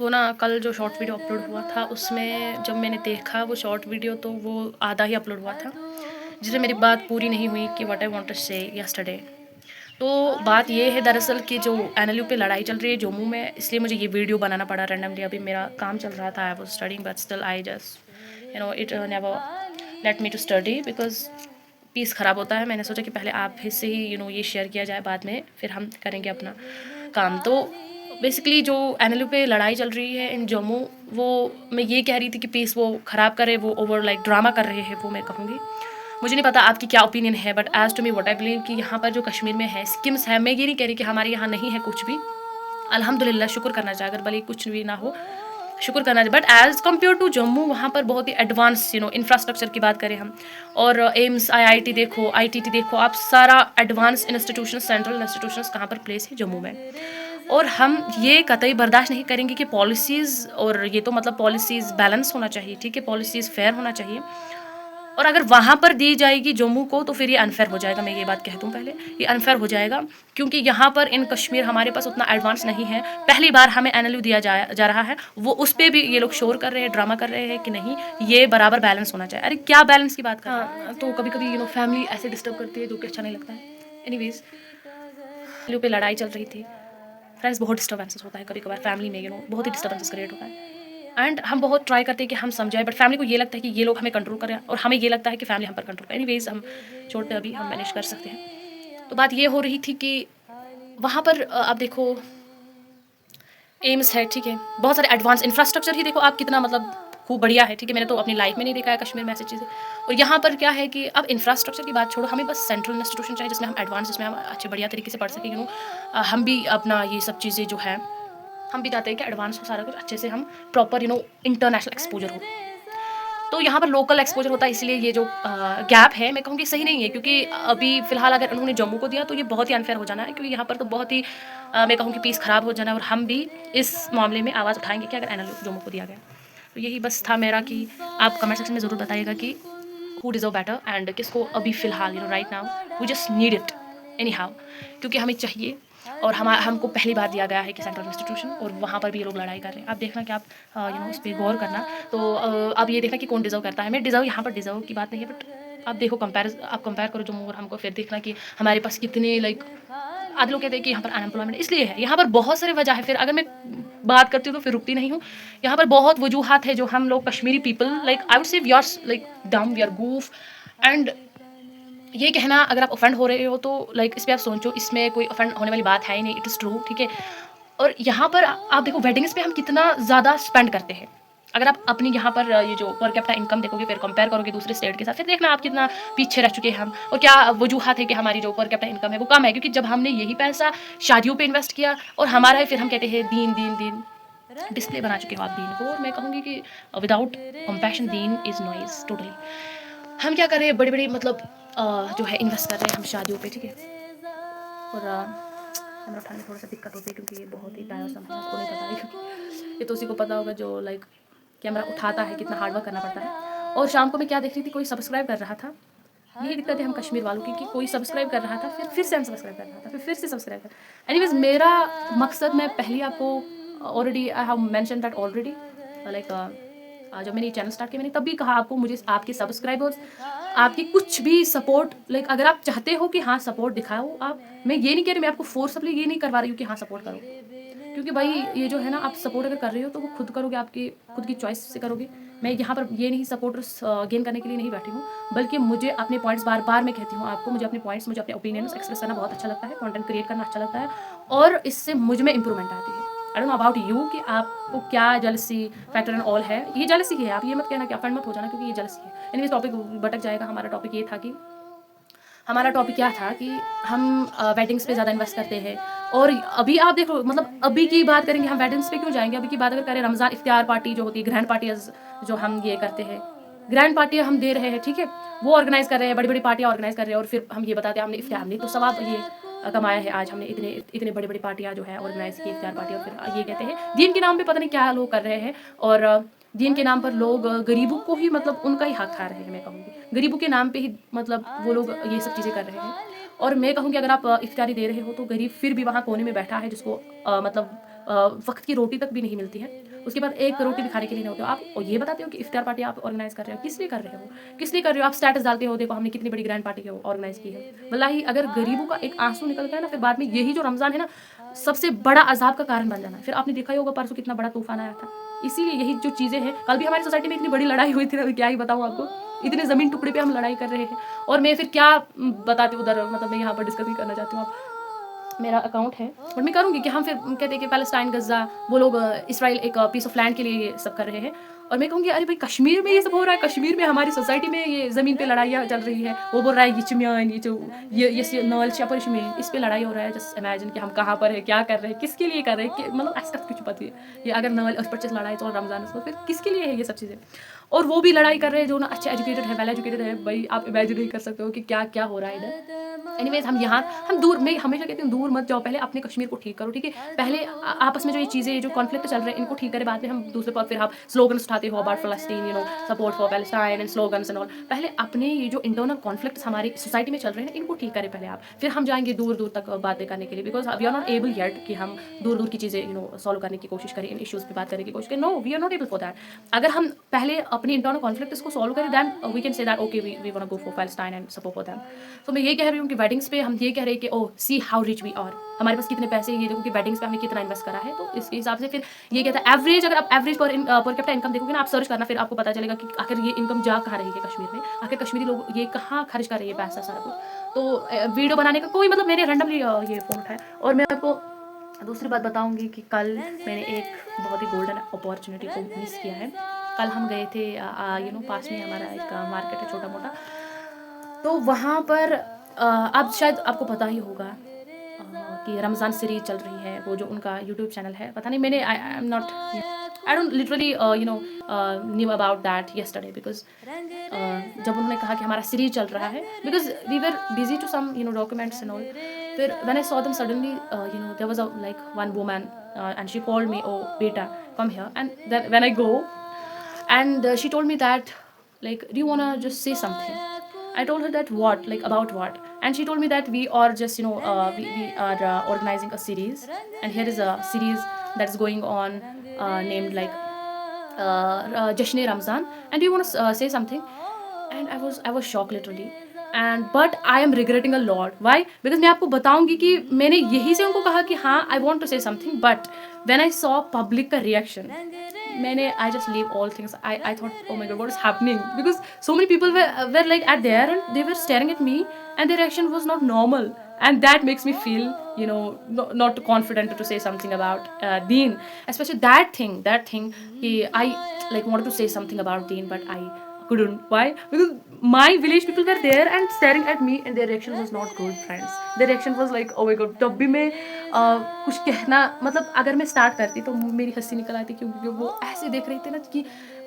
वो ना कल जो शॉर्ट वीडियो अपलोड हुआ था उसमें जब मैंने देखा वो शॉर्ट वीडियो तो वो आधा ही अपलोड हुआ था, जिसमें मेरी बात पूरी नहीं हुई कि व्हाट आई वांट टू से यस्टरडे। तो बात ये है दरअसल कि जो एनएलयू पे लड़ाई चल रही है जम्मू में, इसलिए मुझे ये वीडियो बनाना पड़ा रैंडमली। अभी मेरा काम चल रहा था, I was studying but still I just it never let me to study because peace ख़राब होता है। मैंने सोचा कि पहले आप से ही ये शेयर किया जाए, बाद में फिर हम करेंगे अपना काम। तो बेसिकली जो एनएलयू पे लड़ाई चल रही है इन जम्मू, वो मैं ये कह रही थी कि पीस वो ख़राब करे, वो ओवर लाइक ड्रामा कर रहे हैं, वो मैं कहूँगी। मुझे नहीं पता आपकी क्या ओपिनियन है, but as to me what I believe कि यहाँ पर जो कश्मीर में है स्किम्स है, मैं ये नहीं कह रही कि हमारे यहाँ नहीं है कुछ भी। अल्हम्दुलिल्लाह, शुक्र करना चाहिए, अगर भले कुछ भी ना हो शुक्र करना चाहिए। But as compare to Jammu, वहाँ पर बहुत ही एडवांस इंफ्रास्ट्रक्चर की बात करें हम, और एम्स, आईआईटी देखो, आईटीटी देखो, आप सारा एडवांस इंस्टीट्यूशन, सेंट्रल इंस्टीट्यूशंस कहाँ पर प्लेस है? जम्मू में। और हम ये कतई बर्दाश्त नहीं करेंगे कि पॉलिसीज़, और ये तो मतलब पॉलिसीज़ बैलेंस होना चाहिए, ठीक है, पॉलिसीज़ फेयर होना चाहिए। और अगर वहाँ पर दी जाएगी जम्मू को तो फिर ये अनफेयर हो जाएगा। मैं ये बात कह दूँ पहले, ये अनफेयर हो जाएगा, क्योंकि यहाँ पर इन कश्मीर हमारे पास उतना एडवांस नहीं है। पहली बार हमें एनएलयू दिया जा रहा है, वो उस पर भी ये लोग शोर कर रहे हैं, ड्रामा कर रहे हैं कि नहीं ये बराबर बैलेंस होना चाहिए। अरे क्या बैलेंस की बात कर रहे हैं? तो कभी कभी फैमिली ऐसे डिस्टर्ब करती है जो कि अच्छा नहीं लगता है। एनीवेज, एनएलयू पे लड़ाई चल रही थी, फ्रेंड्स, बहुत डिस्टर्बेंसेस होता है कभी कभार फैमिली में, बहुत ही डिस्टर्बेंसेस क्रिएट होता है। एंड हम बहुत ट्राई करते हैं कि हम समझाएं, बट फैमिली को ये लगता है कि ये लोग हमें कंट्रोल करें, और हमें ये लगता है कि फैमिली हम पर कंट्रोल करें। एनीवेज, हम छोड़ते, अभी हम मैनेज कर सकते हैं। तो बात ये हो रही थी कि वहाँ पर आप देखो एम्स है, ठीक है, बहुत सारे एडवांस इंफ्रास्ट्रक्चर ही देखो आप कितना मतलब खूब बढ़िया है, ठीक है। मैंने तो अपनी लाइफ में नहीं देखा है कश्मीर में ऐसी चीज़ें। और यहाँ पर क्या है कि अब इंफ्रास्ट्रक्चर की बात छोड़ो, हमें बस सेंट्रल इंस्टीट्यूशन चाहिए जिसमें हम एडवांस, जिसमें हम अच्छे बढ़िया तरीके से पढ़ सकें। हम भी अपना ये सब चीज़ें जो है, हम भी चाहते हैं कि एडवांस हो सारा कुछ अच्छे से, हम प्रॉपर इंटरनेशनल एक्सपोजर हो। तो यहाँ पर लोकल एक्सपोजर होता है, इसलिए ये जो गैप है मैं कहूँगी सही नहीं है, क्योंकि अभी फ़िलहाल अगर उन्होंने जम्मू को दिया तो ये बहुत ही अनफेयर हो जाना है, क्योंकि यहाँ पर तो बहुत ही मैं कहूँगी पीस ख़राब हो जाना है। और हम भी इस मामले में आवाज़ उठाएंगे कि अगर एनएलयू जम्मू को दिया गया। तो यही बस था मेरा कि आप कमेंट सेक्शन में ज़रूर बताइएगा कि हु डिज़र्व बेटर, एंड किसको अभी फ़िलहाल right now we just need it anyhow, क्योंकि हमें चाहिए। और हमको पहली बार दिया गया है कि सेंट्रल इंस्टीट्यूशन, और वहाँ पर भी ये लोग लड़ाई कर रहे हैं। आप देखना कि आप इस पर गौर करना। तो अब ये देखना कि कौन डिज़र्व करता है। मैं डिज़र्व, यहाँ पर डिज़र्व की बात नहीं है, बट आप देखो आप कंपेयर करो जम्मू और हमको, फिर देखना कि हमारे पास कितने लाइक, आधे लोग कहते हैं कि यहाँ पर अनएम्प्लॉयमेंट इसलिए है। यहाँ पर बहुत सारे वजह है, फिर अगर मैं बात करती हूँ तो फिर रुकती नहीं हूँ। यहाँ पर बहुत वजूहात है जो हम लोग Kashmiri people, like I would say we are like dumb, we are goof. And ये कहना, अगर आप ऑफेंड हो रहे हो तो लाइक इस पर आप सोचो, इसमें कोई ऑफेंड होने वाली बात है ही नहीं, इट इज़ ट्रू, ठीक है। और यहाँ पर आप देखो वेडिंग्स पे हम कितना ज़्यादा स्पेंड करते हैं। अगर आप अपनी यहाँ पर ये जो पर कैपिटा इनकम देखोगे, फिर कंपेयर करोगे दूसरे स्टेट के साथ, फिर देखना आप कितना पीछे रह चुके हैं हम, और क्या वजूहत है कि हमारी जो पर कैपिटा इनकम है वो कम है, क्योंकि जब हमने यही पैसा शादियों पे इन्वेस्ट किया और हमारा है, फिर हम कहते हैं दीन दीन दीन, डिस्प्ले बना चुके हो आप दीन को। और मैं कहूँगी कि without compassion Deen is noise totally. हम क्या कर रहे हैं, बड़े बड़े मतलब जो है इन्वेस्ट कर रहे हैं हम शादियों पे, ठीक है। और कैमरा उठाने में थोड़ा सा दिक्कत होती है, क्योंकि ये बहुत ही टायरसम है, आपको नहीं पता है, क्योंकि ये तो उसी को पता होगा जो लाइक कैमरा उठाता है, कितना हार्डवर्क करना पड़ता है। और शाम को मैं क्या देख रही थी, कोई सब्सक्राइब कर रहा था। यही दिक्कत है हम कश्मीर वालों की, कि कोई सब्सक्राइब कर रहा था, फिर से अनसब्सक्राइब कर रहा था, फिर से सब्सक्राइब कर। एनीवेज, मेरा मकसद, मैं पहले आपको already I have mention that already, like जब मैंने ये चैनल स्टार्ट किया मैंने तब भी कहा आपको, मुझे आपके सब्सक्राइबर्स, आपकी कुछ भी सपोर्ट, लाइक अगर आप चाहते हो कि हाँ सपोर्ट दिखाओ आप, मैं ये नहीं कह रही, मैं आपको फोर्सफुली ये नहीं करवा रही हूँ कि हाँ सपोर्ट करो, क्योंकि भाई ये जो है ना, आप सपोर्ट अगर कर रहे हो तो वो खुद करोगे, आपकी खुद की चॉइस से करोगे। मैं यहाँ पर ये नहीं सपोर्टर्स गेन करने के लिए नहीं बैठी हूँ, बल्कि मुझे अपने पॉइंट्स, बार बार मैं कहती हूँ आपको, मुझे अपने पॉइंट्स, मुझे अपने ओपिनियंस एक्सप्रेस करना बहुत अच्छा लगता है, कंटेंट क्रिएट करना अच्छा लगता है, और इससे मुझ में इंप्रूवमेंट आती है। I don't know about you कि आपको क्या जेलसी फैक्टर एंड ऑल है, ये जेलसी है, आप ये मत कहना कि ऑफेंड मत हो जाना, क्योंकि ये जेलसी है। एनीवेज, टॉपिक भटक जाएगा। हमारा टॉपिक ये था कि हमारा टॉपिक क्या था कि हम वेडिंग्स पे ज़्यादा इन्वेस्ट करते हैं। और अभी आप देखो, मतलब अभी की बात करेंगे, हम वेडिंग्स पे क्यों जाएंगे, अभी की बात अगर करें, रमज़ान इफ्तियार पार्टी जो होती है, ग्रैंड पार्टीज जो हम ये करते हैं, ग्रैंड पार्टी हम दे रहे हैं, ठीक है, वो ऑर्गेनाइज कर रहे हैं, बड़ी बड़ी पार्टियाँ ऑर्गेनाइज कर रहे हैं, और फिर हम ये बताते हैं हमने इफ्तियार, हमने तो सवाब ये कमाया है, आज हमने इतने इतने बड़ी बड़ी पार्टियाँ जो है ऑर्गेनाइज की, इफ्तियार पार्टी, और फिर ये कहते हैं दीन के नाम पे पता नहीं क्या लोग कर रहे हैं। और दीन के नाम पर लोग गरीबों को ही, मतलब उनका ही हक खा रहे हैं। मैं कहूँगी गरीबों के नाम पे ही, मतलब वो लोग ये सब चीज़ें कर रहे हैं। और मैं कहूँगी अगर आप इफ्तारी दे रहे हो तो गरीब फिर भी वहाँ कोने में बैठा है, जिसको मतलब वक्त की रोटी तक भी नहीं मिलती है, उसके बाद एक रोटी भी खाने के लिए नहीं होते हो आप, और ये बताते हो कि इफ्तार पार्टी आप ऑर्गेनाइज कर रहे हो, किस लिए कर रहे हो, किस लिए कर रहे हो? आप स्टेटस डालते हो, देखो हमने कितनी बड़ी ग्रैंड पार्टी ऑर्गेनाइज की है। वल्लाही अगर गरीबों का एक आंसू निकल गया ना, फिर बाद में यही जो रमज़ान है ना, सबसे बड़ा अज़ाब का कारण बन जाना है। फिर आपने देखा ही होगा परसों कितना बड़ा तूफान आया था। इसीलिए यही जो चीज़ें हैं, कल भी हमारी सोसाइटी में इतनी बड़ी लड़ाई हुई थी ना, क्या ही बताऊँ आपको, इतने ज़मीन टुकड़े पे हम लड़ाई कर रहे हैं। और मैं फिर क्या बताती हूँ उधर, मतलब मैं यहाँ पर डिस्कस नहीं करना चाहती हूँ। आप मेरा अकाउंट है, बट मैं करूँगी कि हम फिर कहते हैं कि पैलेस्टाइन, गज़ा, वो लोग इसराइल एक पीस ऑफ लैंड के लिए ये सब कर रहे हैं, और मैं कहूँगी अरे भाई कश्मीर में ये सब हो रहा है, कश्मीर में हमारी सोसाइटी में ये ज़मीन पे लड़ाइयाँ चल रही है। वो बोल रहा है ये चुमियान, ये जो ये नॉल चपरिश में इस पे लड़ाई हो रहा है। जस्ट इमेजिन कि हम कहाँ पर है, क्या कर रहे हैं, किसके लिए कर रहे हैं, मतलब ऐसा कुछ पता है। ये अगर नॉल उस पर चीज़ लड़ाई तो रमज़ान तो फिर किसके लिए है ये सब चीज़ें? और वो भी लड़ाई कर रहे हैं जो ना अच्छे एजुकेटेड है, वेल एजुकेटेड है। भाई आप इमेजिन नहीं कर सकते हो कि क्या क्या हो रहा है इधर। एनीवेज हम दूर, मैं हमेशा कहती हूँ दूर मत जाओ, पहले अपने कश्मीर को ठीक करो, ठीक है? पहले आपस में जो ये चीज़ें, जो कॉन्फ्लिक्ट चल रहे हैं, इनको ठीक करें, बाद में हम दूसरे पर फिर आप स्लोगन्स उठाते हो about Palestine, support for Palestine and slogans and all. पहले अपने ये जो इंटरनल कॉन्फ्लिक्ट्स हमारी सोसाइटी में चल रहे हैं, इनको ठीक करें पहले आप, फिर हम जाएँगे दूर-दूर तक बातें करने के लिए, because we are not able yet कि हम दूर-दूर की चीज़ें सॉल्व करने की कोशिश करें, इन इश्यूज़ पे बात करने की कोशिश करें। No, we are not able for that. अगर हम पहले अपनी इंटरनल कॉन्फ्लिक्ट्स को सॉल्व करें, then we can say that okay we want to go for Palestine and support for them. तो मैं ये कह रही हूँ कि वेडिंग्स पे हम ये कह रहे हैं कि oh see how rich we are, हमारे पास कितने पैसे हैं, ये देखो कि वेडिंग्स पे हमने कितना इन्वेस्ट करा है। तो इसके हिसाब से फिर ये कहता है एवरेज, अगर आप एवरेज पर कैपिटा इनकम देखोगे ना, आप सर्च करना, फिर आपको पता चलेगा कि आखिर ये इनकम जा कहाँ रही है कश्मीर में, आखिर कश्मीरी लोग ये कहाँ खर्च कर रहे हैं पैसा सारा कुछ। तो वीडियो बनाने का कोई मतलब, मैंने रैंडमली ये फ़ोन उठाया। और मैं आपको दूसरी बात बताऊंगी कि कल मैंने एक बहुत ही गोल्डन अपॉर्चुनिटी को मिस किया है। कल हम गए थे पास में हमारा एक मार्केट है छोटा मोटा, तो वहाँ पर अब शायद आपको पता ही होगा कि रमज़ान सीरीज चल रही है, वो जो उनका यूट्यूब चैनल है, पता नहीं, मैंने I am not, I don't literally knew about that yesterday, because जब उन्होंने कहा कि हमारा सीरीज चल रहा है, because we were busy to some documents and all, फिर when I saw them suddenly there was a like one woman and she called me, ओ बेटा come here, and then when I go and she told me that, like, do you want to just say something? I told her that what, like about what, and she told me that we are just we are organizing a series, and here is a series that is going on named like Jashne Ramzan, and do you want to say something? And I was shocked literally, and but I am regretting a lot. Why? Because मैं आपको बताऊंगी कि मैंने यही से उनको कहा कि हाँ I want to say something, but when I saw public का reaction, I just leave all things. I thought, oh my god, what is happening? Because so many people were like at there, and they were staring at me, and their reaction was not normal, and that makes me feel not confident to say something about Deen, especially that thing I like wanted to say something about Deen, but I couldn't. Why? Because my village people were there and staring at me, and their reaction was not good, friends. Their reaction was like, oh my god. जब भी मैं कुछ कहना, मतलब अगर मैं start करती तो मेरी हंसी निकल आती, क्योंकि वो ऐसे देख रहे थे ना कि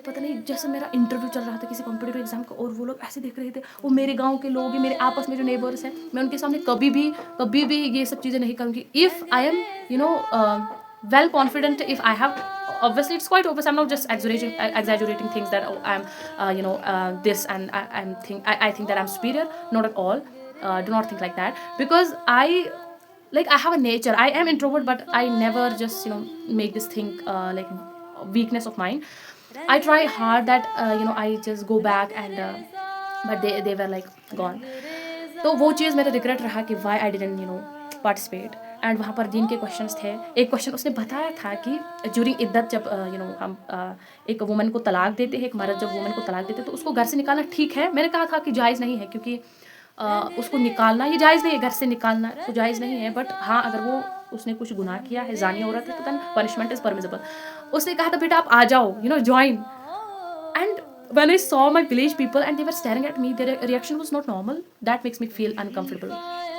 पता नहीं, जैसे मेरा इंटरव्यू चल रहा था किसी कॉम्पिटिटिव एग्जाम का, और वो लोग ऐसे देख रहे थे। वो मेरे गांव के लोग हैं, मेरे आपस में जो नेबर्स हैं, मैं उनके सामने कभी भी ये सब चीज़ें नहीं करूँगी। If I am well confident, if I have, obviously it's quite obvious, I'm not just exaggerating things that I'm this, and I think that I'm superior. Not at all. Do not think like that, because I have a nature. I am introvert, but I never just make this thing like weakness of mine. I try hard that I just go back, and but they were like gone. तो वो चीज़ मेरा regret रहा कि why I didn't participate. And वहाँ पर जिनके questions थे, एक क्वेश्चन उसने बताया था कि ड्यूरिंग इद्दत जब हम एक वुमन को तलाक देते हैं, एक मर्द जब वुमन को तलाक देते हैं, तो उसको घर से निकालना ठीक है। मैंने कहा था कि जायज़ नहीं है, क्योंकि उसको निकालना ये जायज़ नहीं है, घर से निकालना तो जायज़ नहीं है, बट हाँ अगर वो उसने कुछ गुनाह किया है, जानी औरत है, तो दैन पनिशमेंट इज़ परमिसेबल। उसने कहा था बेटा आप आ जाओ, join. And when I saw my village people and they were staring at me, their reaction was not normal. That makes me feel uncomfortable.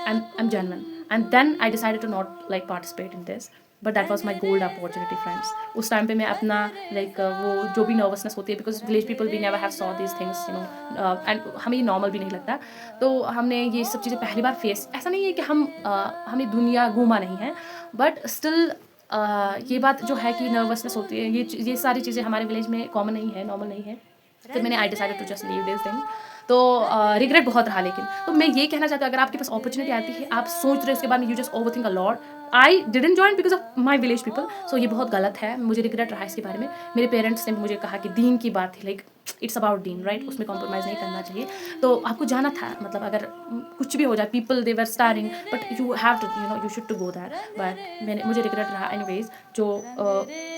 I'm genuine. And then I decided to not like participate in this. But that was my gold opportunity, friends. उस time पे मैं अपना वो जो भी nervousness होती है, because village people we never have saw these things, and हमें ये नॉर्मल भी नहीं लगता। तो हमने ये सब चीज़ें पहली बार फेस, ऐसा नहीं है कि हमें दुनिया घूमा नहीं है, बट स्टिल ये बात जो है कि नर्वसनेस होती है, ये सारी चीज़ें हमारे विलेज में कॉमन नहीं है, नॉर्मल नहीं है। फिर मैंने I decided to just leave this thing. तो रिग्रेट बहुत रहा, लेकिन तो मैं ये कहना चाहती हूँ, अगर आपके पास अपॉर्चुनिटी आती है, आप सोच रहे हो उसके बाद में you just overthink a lot, I didn't join because of my village people. So ये बहुत गलत है, मुझे रिग्रेट रहा है इसके बारे में। मेरे पेरेंट्स ने मुझे कहा कि दीन की बात थी, like it's about Deen, right, उसमें कॉम्प्रोमाइज़ नहीं करना चाहिए। तो आपको जाना था, मतलब अगर कुछ भी हो जाए, people they were staring, but you have to, you know, you should to go that. But मुझे रिग्रेट रहा एनीवेज, जो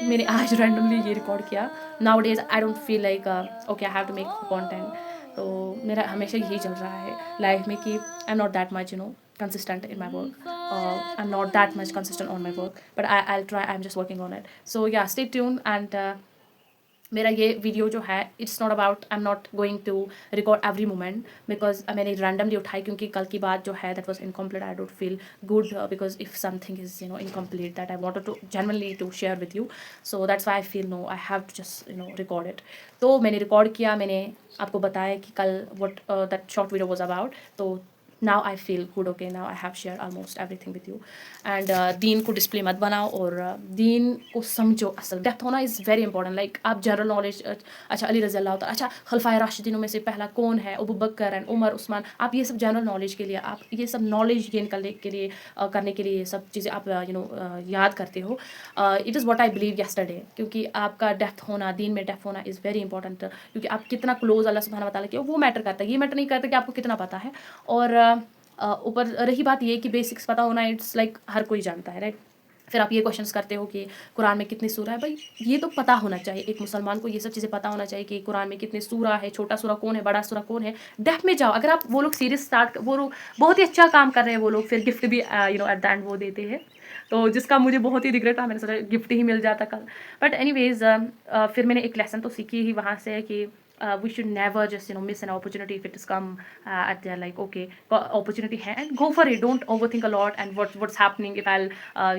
मैंने आज रैंडमली ये रिकॉर्ड किया। Nowadays I don't feel like okay I have to make content. तो मेरा हमेशा यही चल रहा है लाइफ में कि आई am not that much, you know, consistent in my work. I'm not that much consistent on my work, but I'll try. I'm just working on it. So yeah, stay tuned. And मेरा ये video जो है, it's not about, I am not going to record every moment, because मैंने randomly उठाई क्योंकि कल की बात जो है that was incomplete. I don't feel good because if something is, you know, incomplete that I wanted to genuinely to share with you. So that's why I feel no I have to just, you know, record it. तो मैंने record किया, मैंने आपको बताया कि कल what that short video was about. तो now I feel good, okay, now I have shared almost everything with you. And दीन को डिस्प्ले मत बनाओ, और दीन को समझो। असल डेप्थ होना इज़ वेरी इंपॉर्टेंट। लाइक आप जनरल नॉलेज, अच्छा अली रज़ी अल्लाह तआला, अच्छा खलफाए राशिदीनों में से पहला कौन है, अबू बकर एंड उमर उस्मान, आप ये सब जनरल नॉलेज के लिए, आप ये सब नॉलेज गेन करने के लिए करने के लिए ये सब चीज़ें आप यू नो याद करते हो। It is what I believe yesterday, क्योंकि आपका डेप्थ होना, दीन में डेप्थ होना इज़ वेरी इंपॉर्टेंट, क्योंकि आप कितना क्लोज अल्लाह सुब्हानहू व तआला के हो, वो मैटर करता है। ये मैटर नहीं करता कि आपको कितना पता है। और ऊपर रही बात ये कि बेसिक्स पता होना, इट्स लाइक हर कोई जानता है, राइट। फिर आप ये क्वेश्चंस करते हो कि कुरान में कितनी सूरा है, भाई ये तो पता होना चाहिए, एक मुसलमान को ये सब चीज़ें पता होना चाहिए कि कुरान में कितने सूरा है, छोटा सूरा कौन है, बड़ा सूरा कौन है। डेप्थ में जाओ। अगर आप, वो लोग सीरीज स्टार्ट, वो लोग बहुत ही अच्छा काम कर रहे हैं, वो लोग फिर गिफ्ट भी you know at the end वो देते हैं, तो जिसका मुझे बहुत ही रिग्रेट रहा, मैंने सोचा गिफ्ट ही मिल जाता कल। बट एनीवेज फिर मैंने एक लेसन तो सीखी ही वहाँ से कि we should never just, you know, miss an opportunity if it has come at their, like, okay, opportunity है and go for it. Don't overthink a lot and what's happening, if I'll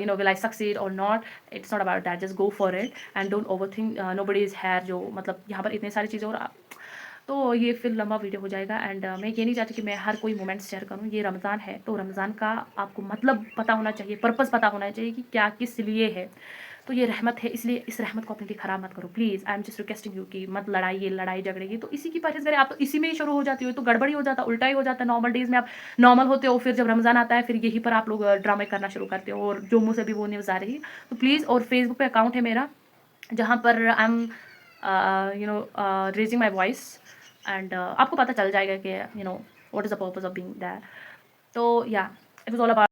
you know, will I succeed or not. It's not about that. Just go for it and don't overthink. Nobody is here, जो मतलब यहाँ पर इतने सारी चीज़ें, और तो ये फिर लंबा वीडियो हो जाएगा। एंड मैं ये नहीं चाहती कि मैं हर कोई मोमेंट शेयर करूँ। ये रमज़ान है, तो रमज़ान का आपको मतलब पता होना चाहिए, पर्पज़ पता होना चाहिए कि क्या किस लिए है। तो ये रहमत है, इसलिए इस रहमत को अपने लिए ख़राब मत करो please. I am just requesting you कि मत लड़ाइए, लड़ाई झगड़ेगी तो इसी की परहेज़ करें। आप तो इसी में ही शुरू हो जाती हो, तो गड़बड़ी हो जाता है, उल्टा ही हो जाता है। नॉर्मल डेज़ में आप नॉर्मल होते हो, फिर जब रमज़ान आता है, फिर यहीं पर आप लोग ड्रामे करना शुरू करते हो, और जो मुँह से भी वो न्यूज़ आ रही। तो प्लीज़, और फेसबुक पे अकाउंट है मेरा, जहाँ पर I am you know raising my voice, and आपको पता चल जाएगा कि you know what is the purpose of being that. तो या इट वाज़ ऑल अबाउट